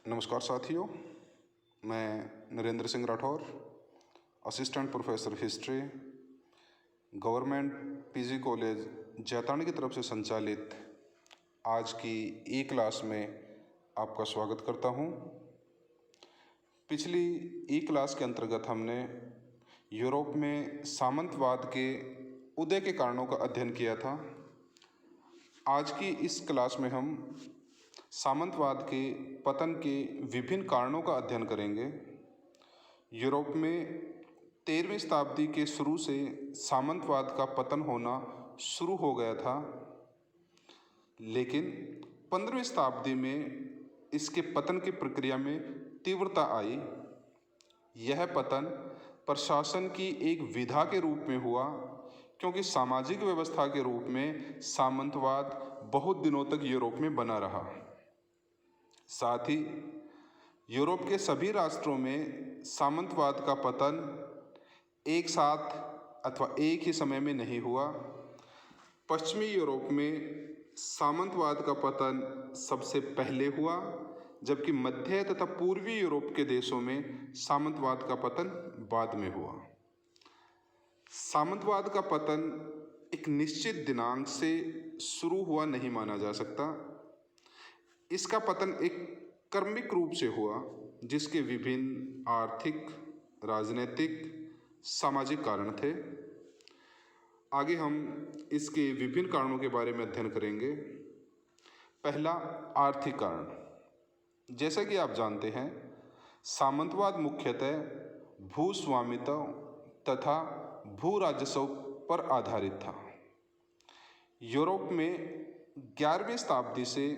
नमस्कार साथियों, मैं Narendra Singh Rathore, assistant professor history, government PG college Jaitani की तरफ से संचालित आज की ई क्लास में आपका स्वागत करता हूं। पिछली ई क्लास के अंतर्गत हमने यूरोप में सामंतवाद के उदय के कारणों का अध्ययन किया था। आज की इस क्लास में हम सामंतवाद के पतन के विभिन्न कारणों का अध्ययन करेंगे। यूरोप में 13वीं शताब्दी के शुरू से सामंतवाद का पतन होना शुरू हो गया था, लेकिन 15वीं शताब्दी में इसके पतन की प्रक्रिया में तीव्रता आई। यह पतन प्रशासन की एक विधा के रूप में हुआ, क्योंकि सामाजिक व्यवस्था के रूप में सामंतवाद बहुत दिनों तक यूरोप में बना रहा। साथ ही यूरोप के सभी राष्ट्रों में सामंतवाद का पतन एक साथ अथवा एक ही समय में नहीं हुआ। पश्चिमी यूरोप में सामंतवाद का पतन सबसे पहले हुआ, जबकि मध्य तथा पूर्वी यूरोप के देशों में सामंतवाद का पतन बाद में हुआ। सामंतवाद का पतन एक निश्चित दिनांक से शुरू हुआ नहीं माना जा सकता। इसका पतन एक क्रमिक रूप से हुआ, जिसके विभिन्न आर्थिक, राजनीतिक, सामाजिक कारण थे। आगे हम इसके विभिन्न कारणों के बारे में अध्ययन करेंगे। पहला, आर्थिक कारण। जैसा कि आप जानते हैं, सामंतवाद मुख्यतः भूस्वामित्व तथा भू राजस्व पर आधारित था। यूरोप में 11वीं शताब्दी से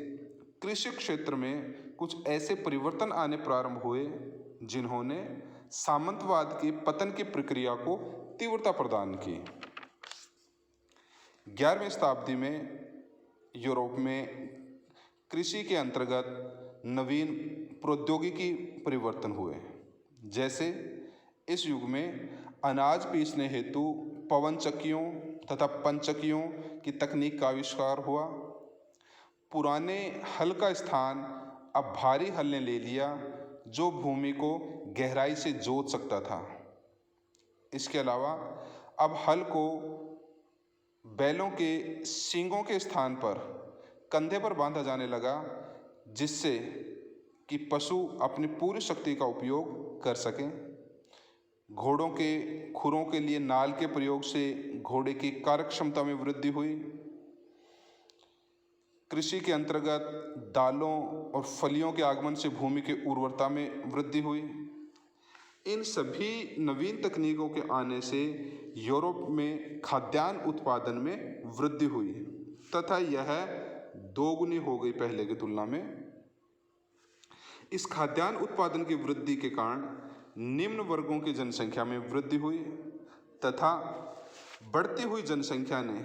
कृषि क्षेत्र में कुछ ऐसे परिवर्तन आने प्रारंभ हुए जिन्होंने सामंतवाद के पतन की प्रक्रिया को तीव्रता प्रदान की। 11वीं शताब्दी में यूरोप में कृषि के अंतर्गत नवीन प्रौद्योगिकी परिवर्तन हुए। जैसे इस युग में अनाज पीसने हेतु पवन चक्कियों तथा पंचक्कियों की तकनीक का आविष्कार हुआ। पुराने हल का स्थान अब भारी हल ने ले लिया, जो भूमि को गहराई से जोत सकता था। इसके अलावा अब हल को बैलों के सींगों के स्थान पर कंधे पर बांधा जाने लगा, जिससे कि पशु अपनी पूरी शक्ति का उपयोग कर सकें। घोड़ों के खुरों के लिए नाल के प्रयोग से घोड़े की कार्यक्षमता में वृद्धि हुई। कृषि के अंतर्गत दालों और फलियों के आगमन से भूमि की उर्वरता में वृद्धि हुई। इन सभी नवीन तकनीकों के आने से यूरोप में खाद्यान्न उत्पादन में वृद्धि हुई तथा यह दोगुनी हो गई पहले की तुलना में। इस खाद्यान्न उत्पादन की वृद्धि के कारण निम्न वर्गों की जनसंख्या में वृद्धि हुई तथा बढ़ती हुई जनसंख्या ने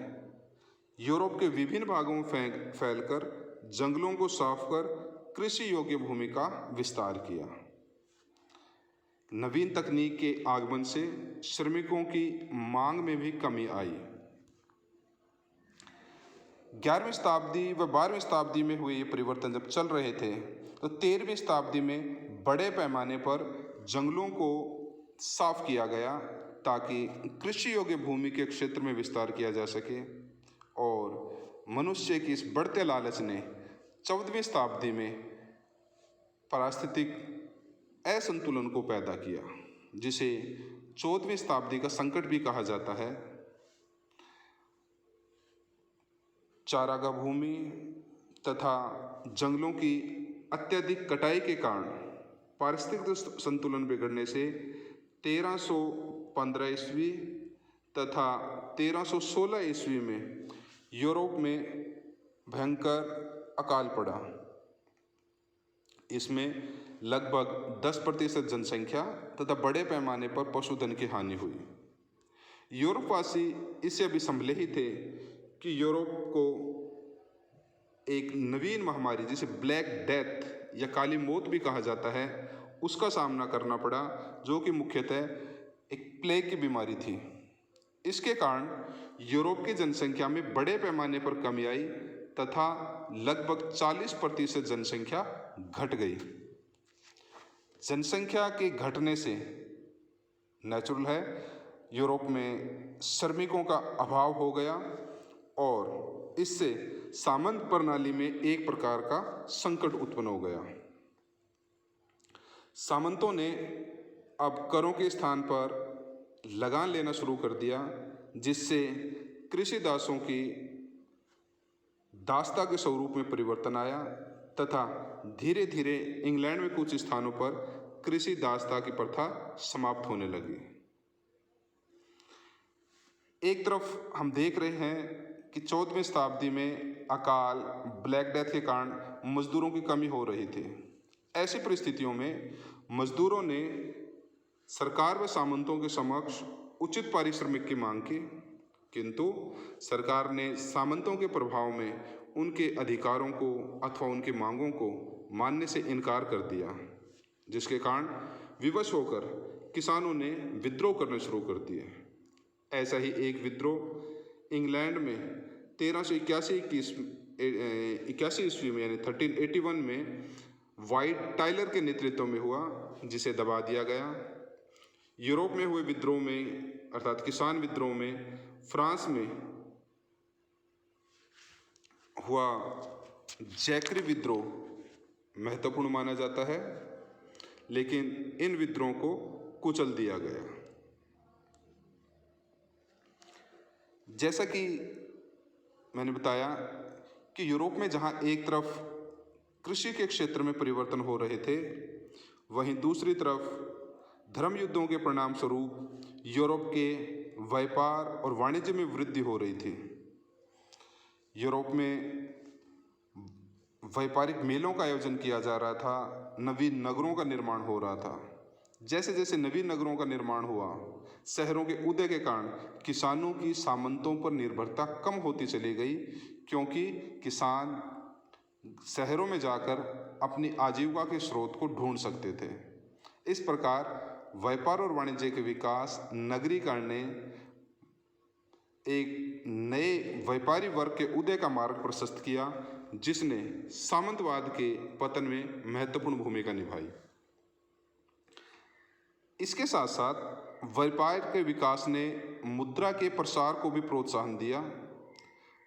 यूरोप के विभिन्न भागों में फैलकर जंगलों को साफ कर कृषि योग्य भूमि का विस्तार किया। नवीन तकनीक के आगमन से श्रमिकों की मांग में भी कमी आई। 11वीं शताब्दी व 12वीं शताब्दी में हुए ये परिवर्तन जब चल रहे थे, तो 13वीं शताब्दी में बड़े पैमाने पर जंगलों को साफ किया गया ताकि कृषि योग्य भूमि के क्षेत्र में विस्तार किया जा सके। और मनुष्य की इस बढ़ते लालच ने 14वीं शताब्दी में पारिस्थितिक असंतुलन को पैदा किया, जिसे 14वीं शताब्दी का संकट भी कहा जाता है। चारागाह भूमि तथा जंगलों की अत्यधिक कटाई के कारण पारिस्थितिक संतुलन बिगड़ने से 1315 ईस्वी तथा 1316 ईस्वी में यूरोप में भयंकर अकाल पड़ा। इसमें लगभग 10% जनसंख्या तथा बड़े पैमाने पर पशुधन की हानि हुई। यूरोपवासी इससे अभी संभले ही थे कि यूरोप को एक नवीन महामारी, जिसे ब्लैक डेथ या काली मौत भी कहा जाता है, उसका सामना करना पड़ा, जो कि मुख्यतः एक प्लेग की बीमारी थी। इसके कारण यूरोप की जनसंख्या में बड़े पैमाने पर कमी आई तथा लगभग 40% जनसंख्या घट गई। जनसंख्या के घटने से नेचुरल है यूरोप में श्रमिकों का अभाव हो गया और इससे सामंत प्रणाली में एक प्रकार का संकट उत्पन्न हो गया। सामंतों ने अब करों के स्थान पर लगान लेना शुरू कर दिया, जिससे कृषि दासों की दासता के स्वरूप में परिवर्तन आया तथा धीरे धीरे इंग्लैंड में कुछ स्थानों पर कृषि दासता की प्रथा समाप्त होने लगी। एक तरफ हम देख रहे हैं कि 14वीं शताब्दी में अकाल, ब्लैक डेथ के कारण मजदूरों की कमी हो रही थी। ऐसी परिस्थितियों में मजदूरों ने सरकार व सामंतों के समक्ष उचित पारिश्रमिक की मांग की, किंतु सरकार ने सामंतों के प्रभाव में उनके अधिकारों को अथवा उनकी मांगों को मानने से इनकार कर दिया, जिसके कारण विवश होकर किसानों ने विद्रोह करने शुरू कर दिए। ऐसा ही एक विद्रोह इंग्लैंड में 1381 ईस्वी में यानी 1381 में वाइट टाइलर के नेतृत्व में हुआ, जिसे दबा दिया गया। यूरोप में हुए विद्रोह में अर्थात किसान विद्रोह में फ्रांस में हुआ जैकरी विद्रोह महत्वपूर्ण माना जाता है, लेकिन इन विद्रोहों को कुचल दिया गया। जैसा कि मैंने बताया कि यूरोप में जहां एक तरफ कृषि के क्षेत्र में परिवर्तन हो रहे थे, वहीं दूसरी तरफ धर्म युद्धों के परिणाम स्वरूप यूरोप के व्यापार और वाणिज्य में वृद्धि हो रही थी। यूरोप में व्यापारिक मेलों का आयोजन किया जा रहा था, नवीन नगरों का निर्माण हो रहा था। जैसे जैसे नवीन नगरों का निर्माण हुआ, शहरों के उदय के कारण किसानों की सामंतों पर निर्भरता कम होती चली गई, क्योंकि किसान शहरों में जाकर अपनी आजीविका के स्रोत को ढूंढ सकते थे। इस प्रकार व्यापार और वाणिज्य के विकास, नगरीकरण ने एक नए व्यापारी वर्ग के उदय का मार्ग प्रशस्त किया, जिसने सामंतवाद के पतन में महत्वपूर्ण भूमिका निभाई। इसके साथ साथ व्यापार के विकास ने मुद्रा के प्रसार को भी प्रोत्साहन दिया।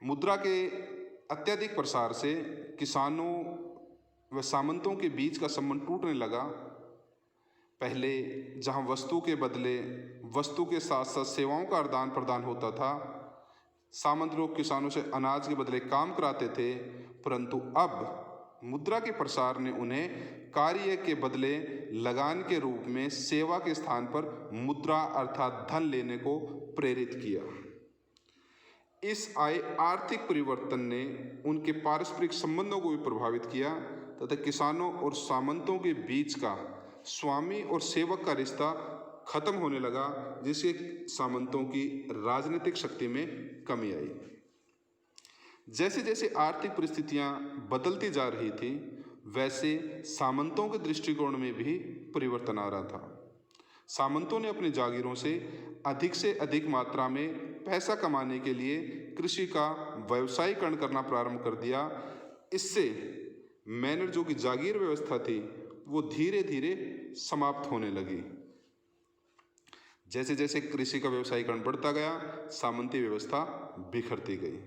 मुद्रा के अत्यधिक प्रसार से किसानों व सामंतों के बीच का संबंध टूटने लगा। पहले जहां वस्तु के बदले वस्तु के साथ साथ सेवाओं का आदान प्रदान होता था, सामंत लोग किसानों से अनाज के बदले काम कराते थे, परंतु अब मुद्रा के प्रसार ने उन्हें कार्य के बदले लगान के रूप में सेवा के स्थान पर मुद्रा अर्थात धन लेने को प्रेरित किया। इस आए आर्थिक परिवर्तन ने उनके पारस्परिक संबंधों को भी प्रभावित किया तथा किसानों और सामंतों के बीच का स्वामी और सेवक का रिश्ता खत्म होने लगा, जिससे सामंतों की राजनीतिक शक्ति में कमी आई। जैसे जैसे आर्थिक परिस्थितियां बदलती जा रही थी, वैसे सामंतों के दृष्टिकोण में भी परिवर्तन आ रहा था। सामंतों ने अपनी जागीरों से अधिक मात्रा में पैसा कमाने के लिए कृषि का व्यवसायीकरण करना प्रारंभ कर दिया। इससे मैनर जो कि जागीर व्यवस्था थी, वो धीरे धीरे समाप्त होने लगी। जैसे जैसे कृषि का व्यवसायीकरण बढ़ता गया, सामंती व्यवस्था बिखरती गई।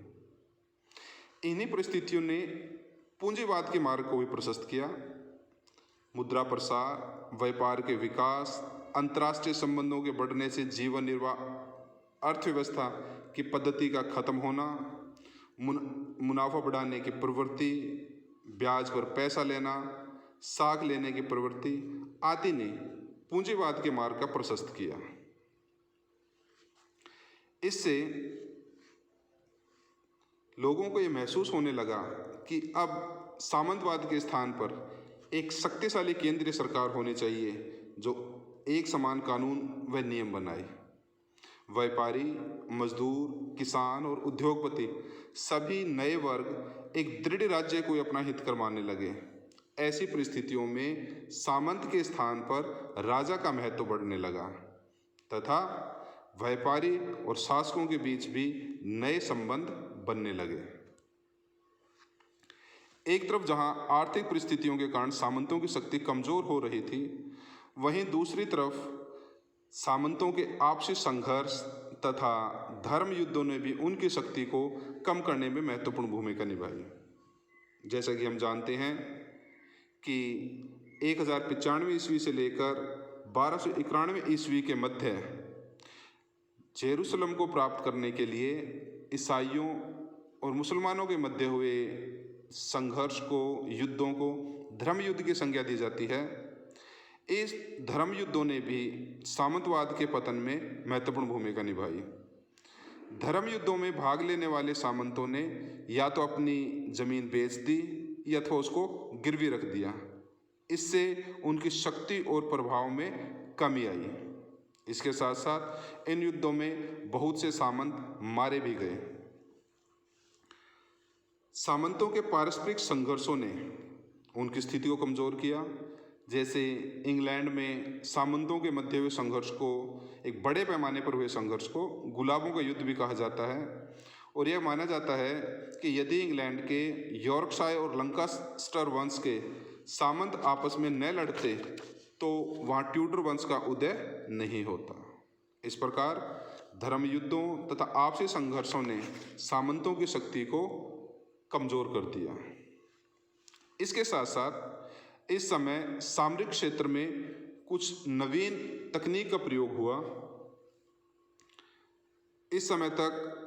इन्हीं परिस्थितियों ने पूंजीवाद के मार्ग को भी प्रशस्त किया। मुद्रा प्रसार, व्यापार के विकास, अंतर्राष्ट्रीय संबंधों के बढ़ने से जीवन निर्वाह अर्थव्यवस्था की पद्धति का खत्म होना, मुनाफा बढ़ाने की प्रवृत्ति, ब्याज पर पैसा लेना, साख लेने की प्रवृत्ति आदि ने पूंजीवाद के मार्ग का प्रशस्त किया। इससे लोगों को ये महसूस होने लगा कि अब सामंतवाद के स्थान पर एक शक्तिशाली केंद्रीय सरकार होनी चाहिए जो एक समान कानून व नियम बनाए। व्यापारी, मजदूर, किसान और उद्योगपति सभी नए वर्ग एक दृढ़ राज्य को अपना हित कर मानने लगे। ऐसी परिस्थितियों में सामंत के स्थान पर राजा का महत्व बढ़ने लगा तथा व्यापारी और शासकों के बीच भी नए संबंध बनने लगे। एक तरफ जहां आर्थिक परिस्थितियों के कारण सामंतों की शक्ति कमजोर हो रही थी, वहीं दूसरी तरफ सामंतों के आपसी संघर्ष तथा धर्म युद्धों ने भी उनकी शक्ति को कम करने में महत्वपूर्ण भूमिका निभाई। जैसा कि हम जानते हैं कि 1095 ईस्वी से लेकर 1291 ईस्वी के मध्य जेरूसलम को प्राप्त करने के लिए ईसाइयों और मुसलमानों के मध्य हुए संघर्ष को, युद्धों को धर्म युद्ध की संज्ञा दी जाती है। इस धर्म युद्धों ने भी सामंतवाद के पतन में महत्वपूर्ण भूमिका निभाई। धर्म युद्धों में भाग लेने वाले सामंतों ने या तो अपनी जमीन बेच दी या तो उसको गिरवी रख दिया। इससे उनकी शक्ति और प्रभाव में कमी आई। इसके साथ साथ इन युद्धों में बहुत से सामंत मारे भी गए। सामंतों के पारस्परिक संघर्षों ने उनकी स्थिति को कमजोर किया। जैसे इंग्लैंड में सामंतों के मध्य हुए संघर्ष को, एक बड़े पैमाने पर हुए संघर्ष को गुलाबों का युद्ध भी कहा जाता है। और यह माना जाता है कि यदि इंग्लैंड के यॉर्कशायर और लंकास्टर वंश के सामंत आपस में न लड़ते तो वहाँ ट्यूडर वंश का उदय नहीं होता। इस प्रकार धर्म युद्धों तथा आपसी संघर्षों ने सामंतों की शक्ति को कमजोर कर दिया। इसके साथ साथ इस समय सामरिक क्षेत्र में कुछ नवीन तकनीक का प्रयोग हुआ। इस समय तक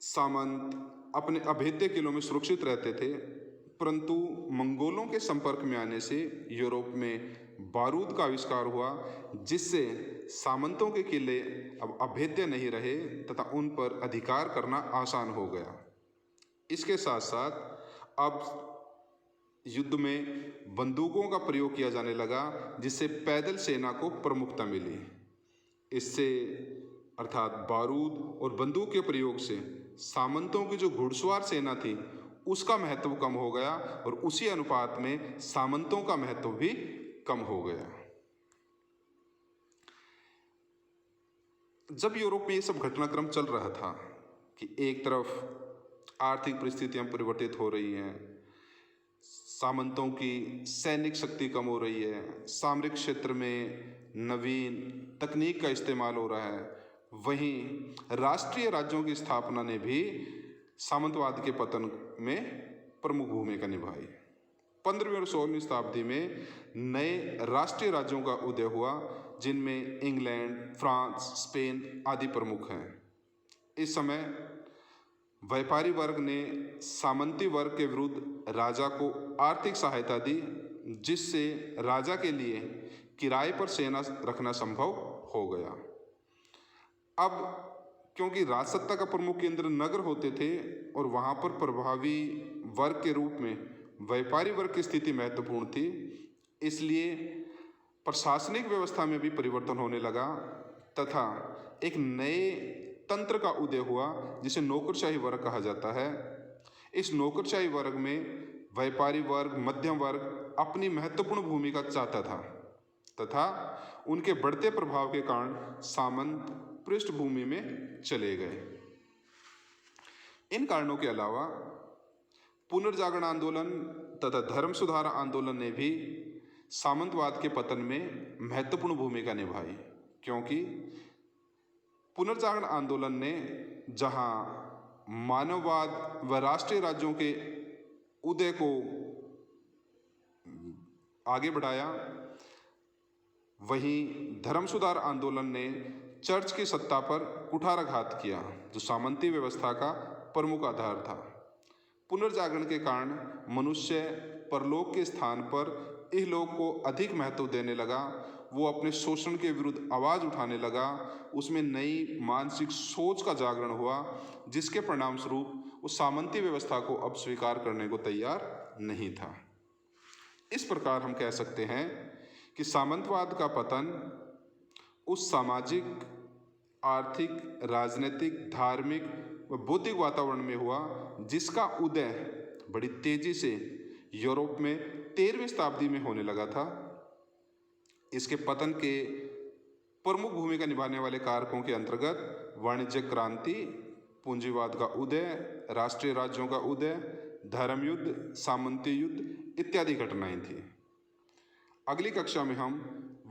सामंत अपने अभेद्य किलों में सुरक्षित रहते थे, परंतु मंगोलों के संपर्क में आने से यूरोप में बारूद का आविष्कार हुआ, जिससे सामंतों के किले अब अभेद्य नहीं रहे तथा उन पर अधिकार करना आसान हो गया। इसके साथ साथ अब युद्ध में बंदूकों का प्रयोग किया जाने लगा, जिससे पैदल सेना को प्रमुखता मिली। इससे अर्थात बारूद और बंदूक के प्रयोग से सामंतों की जो घुड़सवार सेना थी उसका महत्व कम हो गया और उसी अनुपात में सामंतों का महत्व भी कम हो गया। जब यूरोप में ये सब घटनाक्रम चल रहा था कि एक तरफ आर्थिक परिस्थितियां परिवर्तित हो रही हैं, सामंतों की सैनिक शक्ति कम हो रही है, सामरिक क्षेत्र में नवीन तकनीक का इस्तेमाल हो रहा है, वहीं राष्ट्रीय राज्यों की स्थापना ने भी सामंतवाद के पतन में प्रमुख भूमिका निभाई। 15वीं और 16वीं शताब्दी में नए राष्ट्रीय राज्यों का उदय हुआ, जिनमें इंग्लैंड, फ्रांस, स्पेन आदि प्रमुख हैं। इस समय व्यापारी वर्ग ने सामंती वर्ग के विरुद्ध राजा को आर्थिक सहायता दी, जिससे राजा के लिए किराए पर सेना रखना संभव हो गया। अब क्योंकि राजसत्ता का प्रमुख केंद्र नगर होते थे और वहाँ पर प्रभावी वर्ग के रूप में व्यापारी वर्ग की स्थिति महत्वपूर्ण थी, इसलिए प्रशासनिक व्यवस्था में भी परिवर्तन होने लगा तथा एक नए तंत्र का उदय हुआ, जिसे नौकरशाही वर्ग कहा जाता है। इस नौकरशाही वर्ग में व्यापारी वर्ग, मध्यम वर्ग अपनी महत्वपूर्ण भूमिका चाहता था तथा उनके बढ़ते प्रभाव के कारण सामंत पृष्ठभूमि में चले गए। इन कारणों के अलावा पुनर्जागरण आंदोलन तथा धर्म सुधार आंदोलन ने भी सामंतवाद के पतन में महत्वपूर्ण भूमिका निभाई, क्योंकि पुनर्जागरण आंदोलन ने जहां मानववाद व राष्ट्रीय राज्यों के उदय को आगे बढ़ाया, वहीं धर्म सुधार आंदोलन ने चर्च की सत्ता पर कुठाराघात किया, जो सामंती व्यवस्था का प्रमुख आधार था। पुनर्जागरण के कारण मनुष्य परलोक के स्थान पर इहलोक को अधिक महत्व देने लगा। वो अपने शोषण के विरुद्ध आवाज़ उठाने लगा। उसमें नई मानसिक सोच का जागरण हुआ, जिसके परिणाम स्वरूप उस सामंती व्यवस्था को अब स्वीकार करने को तैयार नहीं था। इस प्रकार हम कह सकते हैं कि सामंतवाद का पतन उस सामाजिक, आर्थिक, राजनीतिक, धार्मिक व बौद्धिक वातावरण में हुआ, जिसका उदय बड़ी तेजी से यूरोप में 13वीं शताब्दी में होने लगा था। इसके पतन के प्रमुख भूमिका निभाने वाले कारकों के अंतर्गत वाणिज्य क्रांति, पूंजीवाद का उदय, राष्ट्रीय राज्यों का उदय, धर्म युद्ध, सामंती युद्ध इत्यादि घटनाएं थी। अगली कक्षा में हम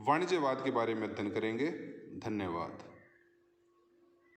वाणिज्यवाद के बारे में अध्ययन करेंगे। धन्यवाद।